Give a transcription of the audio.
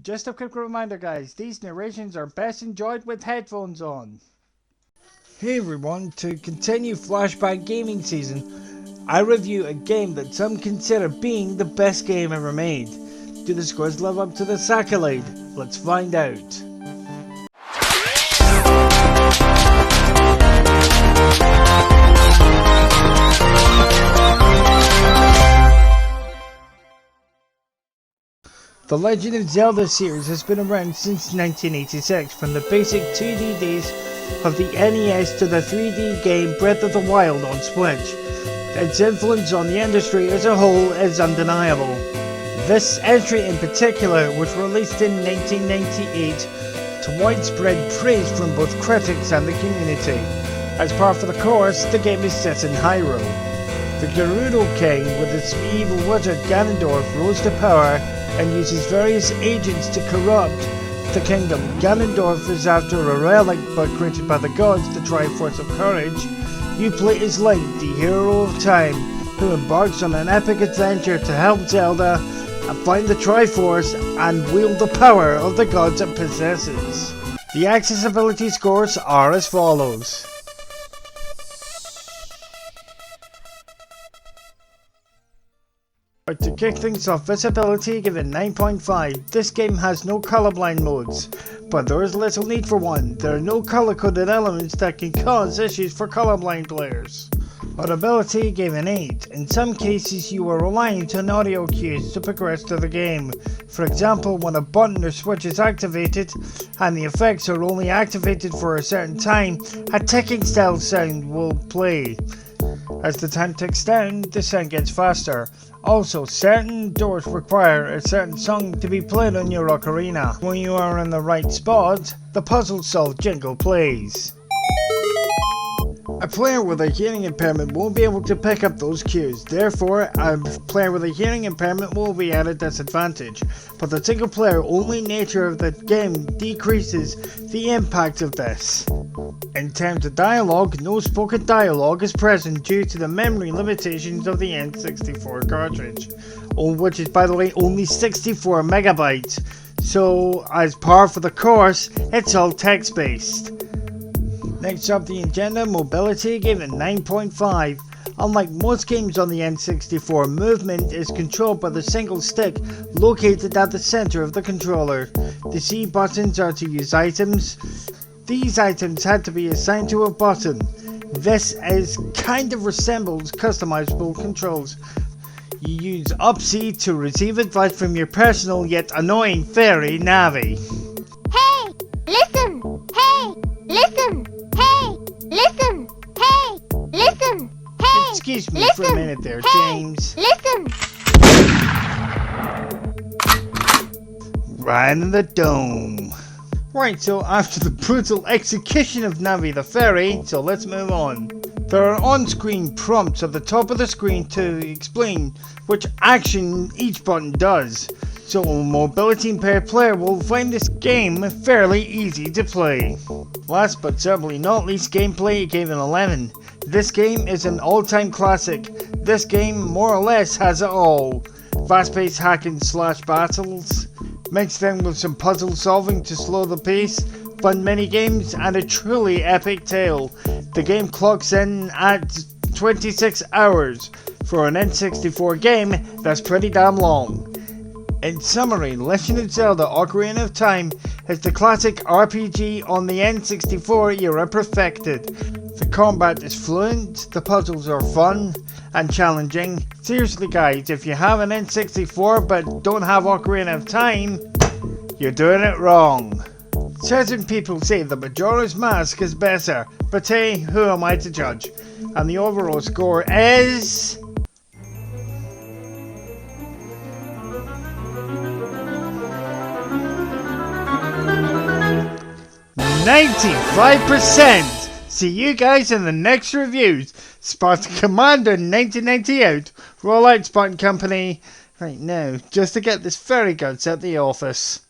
Just a quick reminder guys, these narrations are best enjoyed with headphones on. Hey everyone, to continue Flashback Gaming Season, I review a game that some consider being the best game ever made. Do the scores live up to this accolade? Let's find out. The Legend of Zelda series has been around since 1986, from the basic 2D days of the NES to the 3D game Breath of the Wild on Switch. Its influence on the industry as a whole is undeniable. This entry in particular was released in 1998 to widespread praise from both critics and the community. As par for the course, the game is set in Hyrule. The Gerudo King, with his evil wizard Ganondorf, rose to power and uses various agents to corrupt the kingdom. Ganondorf is after a relic but created by the gods, the Triforce of Courage. You play as Link, the hero of time, who embarks on an epic adventure to help Zelda and find the Triforce and wield the power of the gods it possesses. The accessibility scores are as follows. To kick things off, visibility given 9.5. This game has no colorblind modes, but there is little need for one. There are no color-coded elements that can cause issues for colorblind players. Audibility given 8. In some cases you are reliant on audio cues to progress through the game. For example, when a button or switch is activated and the effects are only activated for a certain time, a ticking style sound will play. As the time ticks down, the sound gets faster. Also, certain doors require a certain song to be played on your ocarina. When you are in the right spot, the puzzle solved jingle plays. A player with a hearing impairment won't be able to pick up those cues, therefore a player with a hearing impairment will be at a disadvantage, but the single player only nature of the game decreases the impact of this. In terms of dialogue, no spoken dialogue is present due to the memory limitations of the N64 cartridge, which is by the way only 64 megabytes, so as par for the course, it's all text based. Next up, the agenda mobility given 9.5. Unlike most games on the N64, movement is controlled by the single stick located at the center of the controller. The C buttons are to use items. These items had to be assigned to a button. This kind of resembles customizable controls. You use up C to receive advice from your personal yet annoying fairy Navi. Hey! Listen! Hey! Listen! Hey! Listen! Hey! Listen! Hey! Excuse me listen, for a minute there, hey, James. Listen! Right in the dome. Right, so after the brutal execution of Navi the fairy, so let's move on. There are on-screen prompts at the top of the screen to explain which action each button does, so a mobility impaired player will find this game fairly easy to play. Last but certainly not least, gameplay given 11. This game is an all-time classic. This game more or less has it all. Fast-paced hack and slash battles, mixed in with some puzzle solving to slow the pace, fun mini-games, and a truly epic tale. The game clocks in at 26 hours. For an N64 game, that's pretty damn long. In summary, Legend of Zelda Ocarina of Time is the classic RPG on the N64 era perfected. The combat is fluent, the puzzles are fun and challenging. Seriously guys, if you have an N64 but don't have Ocarina of Time, you're doing it wrong. Certain people say the Majora's Mask is better, but hey, who am I to judge? And the overall score is... 95%! See you guys in the next reviews. Spartan Commander 1990 out. Roll out Spartan Company right now, just to get this fairy guts at the office.